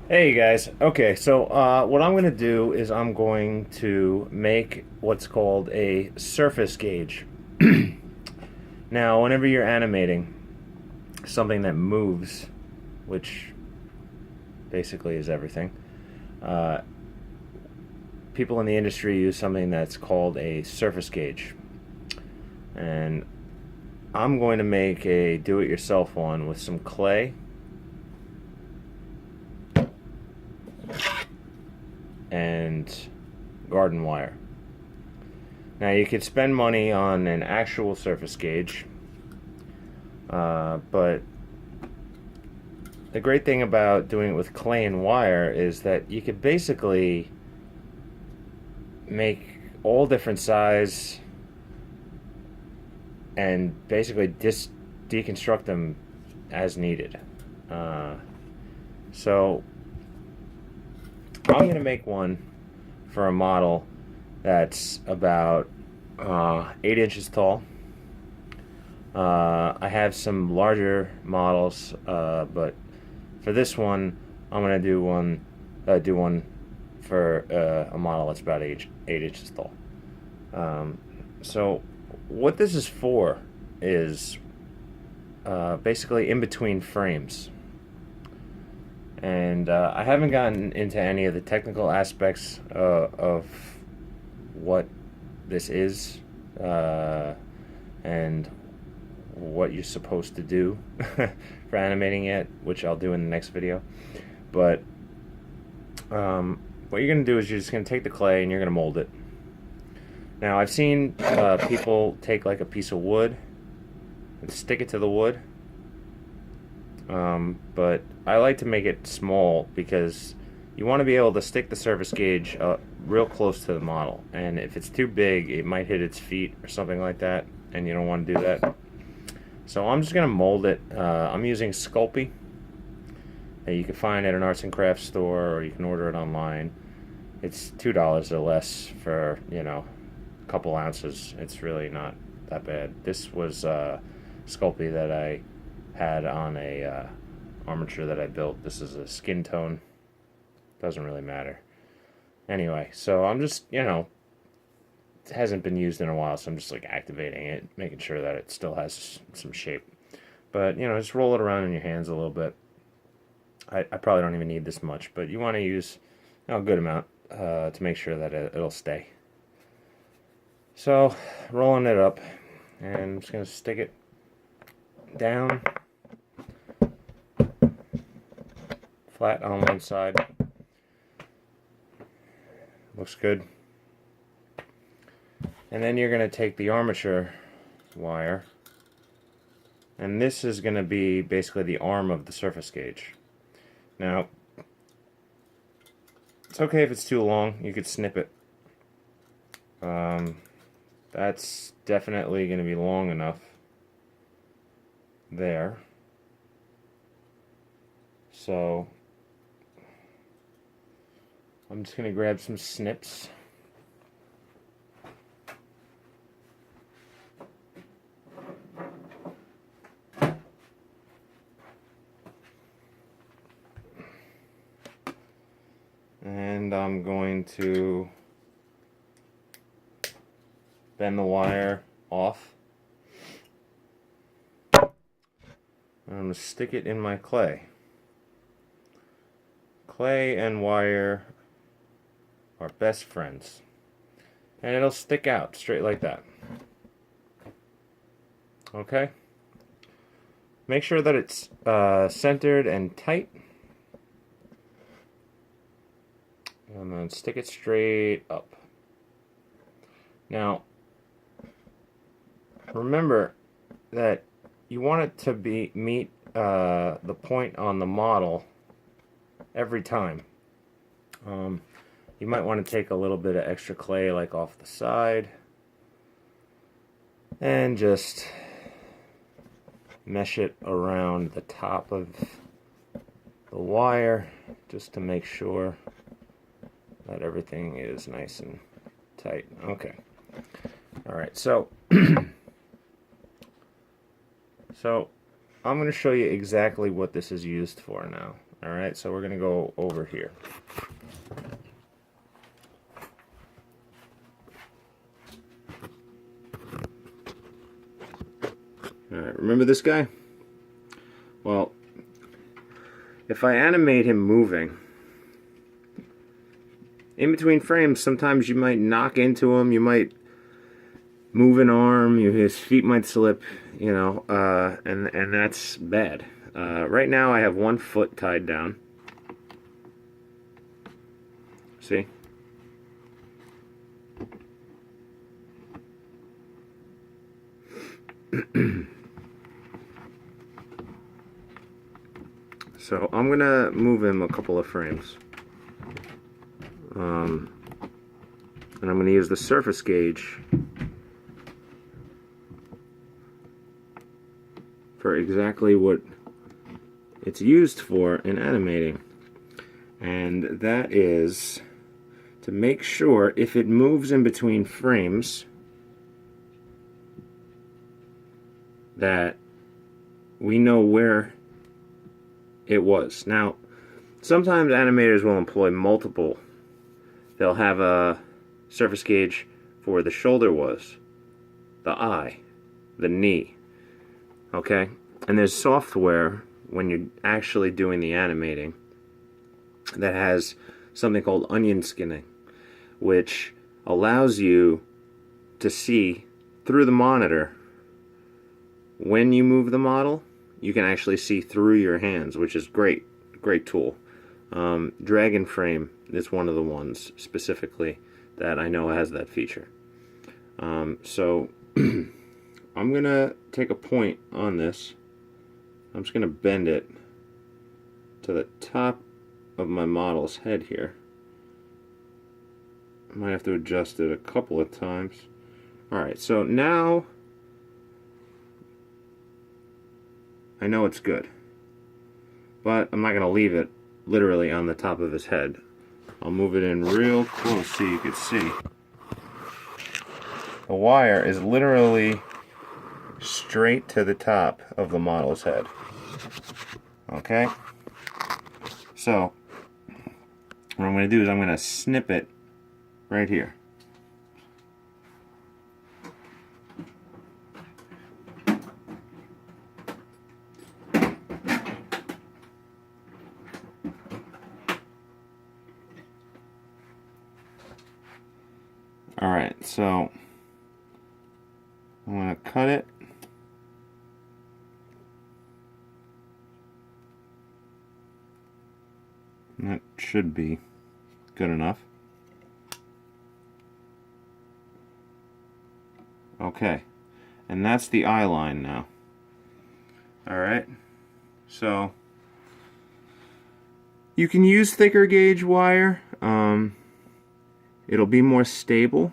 Hey guys. Okay, so what I'm going to do is I'm going to make what's called a surface gauge. Now, whenever you're animating something that moves, which basically is everything, uh, people in the industry use something that's called a surface gauge. And I'm going to make a do-it-yourself one with some clay and garden wire. Now you could spend money on an actual surface gauge, but the great thing about doing it with clay and wire is that you could basically make all different size and basically deconstruct them as needed. Uh, so I'm going to make one for a model that's about 8 inches tall. I have some larger models, but for this one, I'm gonna do one for a model that's about 8 inches tall. So, what this is for is basically in between frames, and I haven't gotten into any of the technical aspects of what this is and what you're supposed to do for animating it, which I'll do in the next video. But what you're going to do is you're just going to take the clay and you're going to mold it. Now, I've seen people take like a piece of wood and stick it to the wood, but I like to make it small because you want to be able to stick the surface gauge real close to the model, and if it's too big it might hit its feet or something like that, and you don't want to do that. So I'm just going to mold it. I'm using Sculpey that you can find at an arts and crafts store, or you can order it online. It's $2 or less for, a couple ounces. It's really not that bad. This was Sculpey that I had on a armature that I built. This is a skin tone. Doesn't really matter. Anyway, so I'm just, it hasn't been used in a while, so I'm just like activating it, making sure that it still has some shape. But just roll it around in your hands a little bit. I probably don't even need this much, but you want to use a good amount to make sure that it'll stay. So rolling it up, and I'm just gonna stick it down flat on one side. Looks good. And then you're going to take the armature wire, and this is going to be basically the arm of the surface gauge. Now, it's okay if it's too long, you could snip it. That's definitely going to be long enough there. So, I'm just going to grab some snips. And I'm going to bend the wire off. And I'm going to stick it in my clay. Clay and wire are best friends. And it'll stick out straight like that. Okay? Make sure that it's centered and tight. And then stick it straight up. Now, remember that you want it to meet the point on the model every time. You might want to take a little bit of extra clay like off the side and just mesh it around the top of the wire just to make sure that everything is nice and tight. Okay. Alright, so so I'm going to show you exactly what this is used for now. Alright, so we're going to go over here. Alright, remember this guy? Well, if I animate him moving, in between frames, sometimes you might knock into him, you might move an arm, his feet might slip, you know, and that's bad. Right now I have one foot tied down. See? So I'm gonna move him a couple of frames. And I'm gonna use the surface gauge for exactly what it's used for in animating. And that is to make sure if it moves in between frames that we know where it was. Now, sometimes animators will employ multiple. They'll have a surface gauge for where the shoulder was, the eye, the knee, okay? And there's software when you're actually doing the animating that has something called onion skinning, which allows you to see through the monitor when you move the model. You can actually see through your hands, which is great tool. Dragon Frame is one of the ones specifically that I know has that feature. So I'm gonna take a point on this. I'm just gonna bend it to the top of my model's head here. I might have to adjust it a couple of times. Alright, so now I know it's good, but I'm not going to leave it literally on the top of his head. I'll move it in real close so you can see. The wire is literally straight to the top of the model's head. Okay? So, what I'm going to do is I'm going to snip it right here. Alright, so I'm going to cut it. And that should be good enough. Okay, and that's the eye line now. Alright, so you can use thicker gauge wire. It'll be more stable.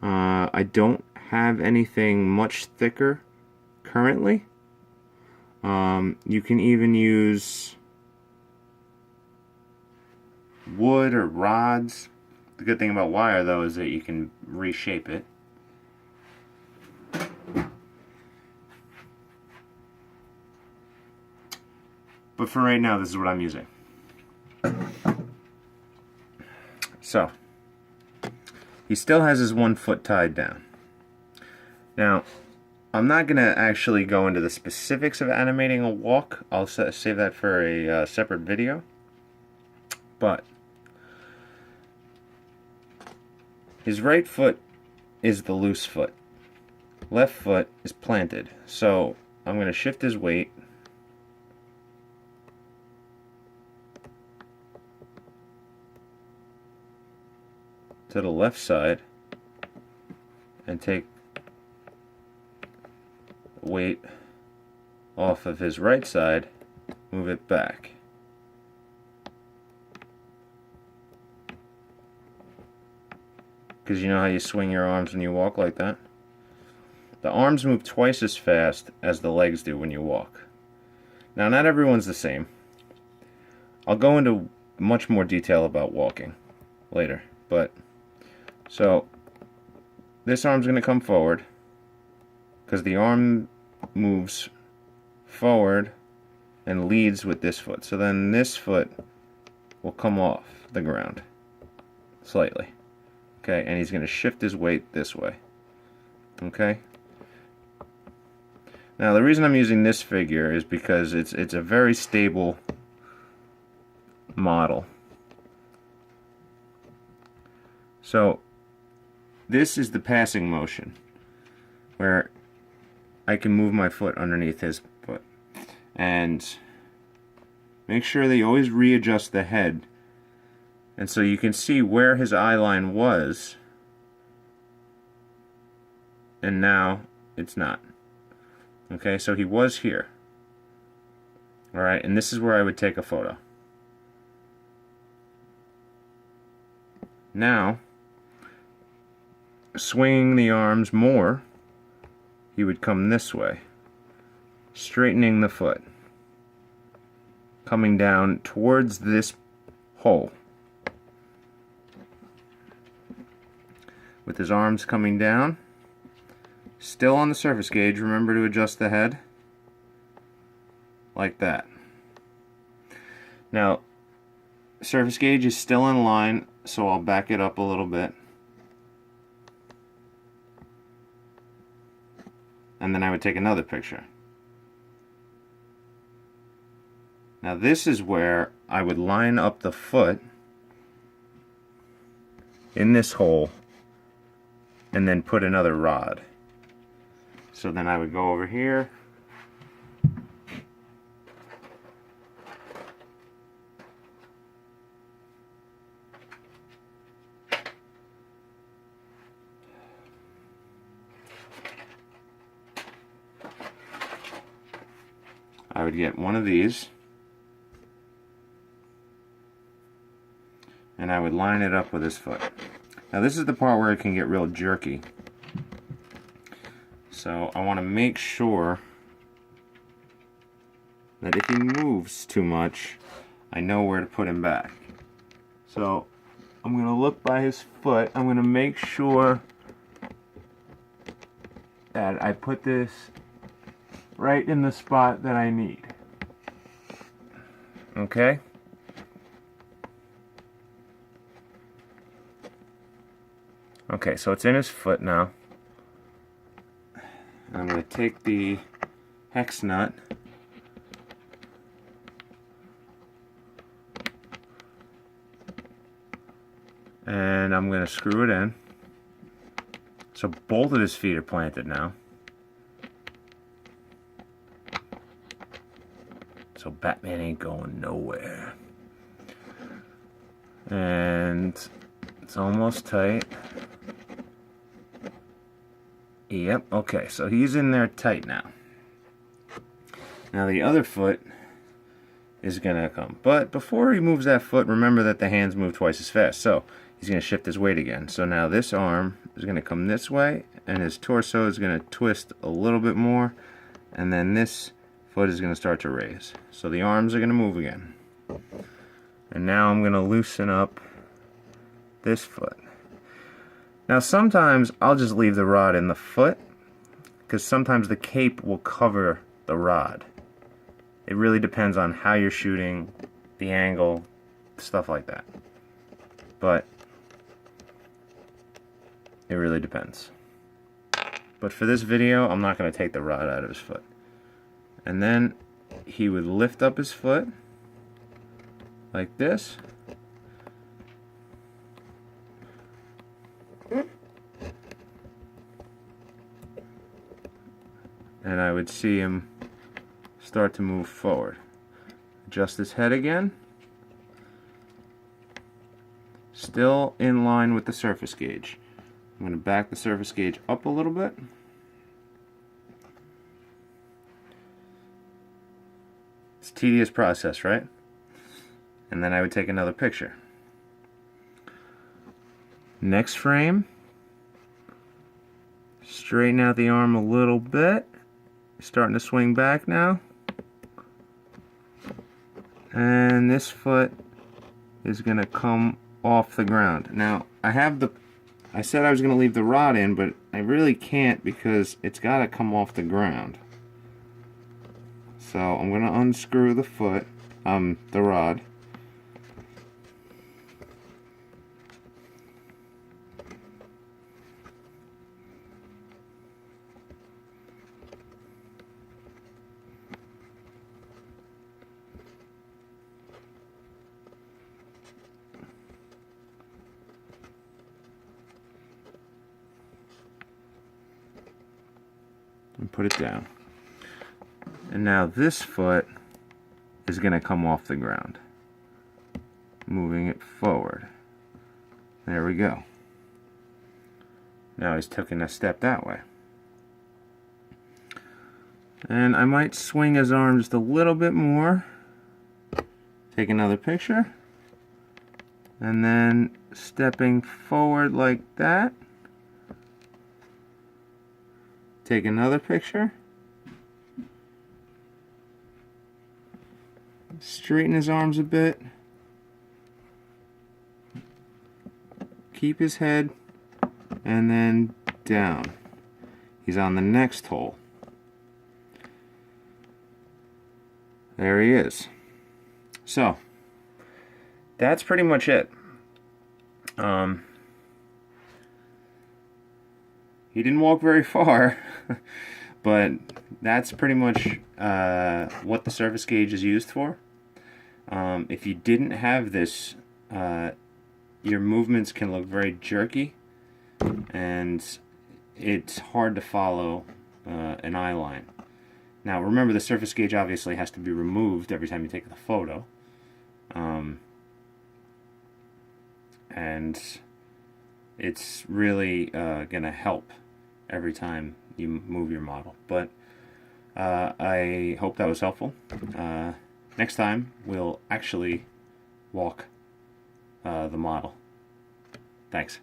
I don't have anything much thicker currently. You can even use wood or rods. The good thing about wire, though, is that you can reshape it. But for right now, this is what I'm using. So, he still has his 1 foot tied down. Now, I'm not going to actually go into the specifics of animating a walk. I'll save that for a separate video. But his right foot is the loose foot. Left foot is planted. So I'm going to shift his weight to the left side and take weight off of his right side, move it back. Because you know how you swing your arms when you walk like that? The arms move twice as fast as the legs do when you walk. Now, not everyone's the same. I'll go into much more detail about walking later, but so this arm's going to come forward because the arm moves forward and leads with this foot. So then this foot will come off the ground slightly. Okay, and he's going to shift his weight this way. Okay. Now the reason I'm using this figure is because it's a very stable model. So this is the passing motion, where I can move my foot underneath his foot. And make sure that you always readjust the head. And so you can see where his eye line was, and now it's not. Okay, so he was here. Alright, and this is where I would take a photo. Now, swinging the arms more, he would come this way, straightening the foot, coming down towards this hole, with his arms coming down, still on the surface gauge. Remember to adjust the head like that. Now, surface gauge is still in line, so I'll back it up a little bit. And then I would take another picture. Now this is where I would line up the foot in this hole and then put another rod. So then I would go over here, I would get one of these, and I would line it up with his foot. Now this is the part where it can get real jerky. So I want to make sure that if he moves too much, I know where to put him back. So I'm going to look by his foot. I'm going to make sure that I put this right in the spot that I need. Okay? Okay, so it's in his foot now. I'm going to take the hex nut and I'm going to screw it in. So both of his feet are planted now. So Batman ain't going nowhere. And it's almost tight. Yep, okay, so he's in there tight now. Now the other foot is going to come. But before he moves that foot, remember that the hands move twice as fast. So he's going to shift his weight again. So now this arm is going to come this way, and his torso is going to twist a little bit more, and then this foot is going to start to raise. So the arms are going to move again. And now I'm going to loosen up this foot. Now sometimes I'll just leave the rod in the foot, because sometimes the cape will cover the rod. It really depends on how you're shooting, the angle, stuff like that. But it really depends. But for this video, I'm not going to take the rod out of his foot. And then he would lift up his foot like this. And I would see him start to move forward. Adjust his head again. Still in line with the surface gauge. I'm going to back the surface gauge up a little bit. It's a tedious process, right? And then I would take another picture. Next frame. Straighten out the arm a little bit. Starting to swing back now. And this foot is going to come off the ground. Now, I said I was going to leave the rod in, but I really can't because it's got to come off the ground. So I'm going to unscrew the foot, the rod. And put it down. And now this foot is going to come off the ground. Moving it forward. There we go. Now he's taking a step that way. And I might swing his arm just a little bit more. Take another picture. And then stepping forward like that. Take another picture. Straighten his arms a bit. Keep his head. And then down. He's on the next hole. There he is. So, that's pretty much it. He didn't walk very far, but that's pretty much what the surface gauge is used for. If you didn't have this, your movements can look very jerky, and it's hard to follow an eye line. Now remember, the surface gauge obviously has to be removed every time you take the photo. And it's really going to help every time you move your model. But I hope that was helpful. Next time we'll actually walk the model. Thanks.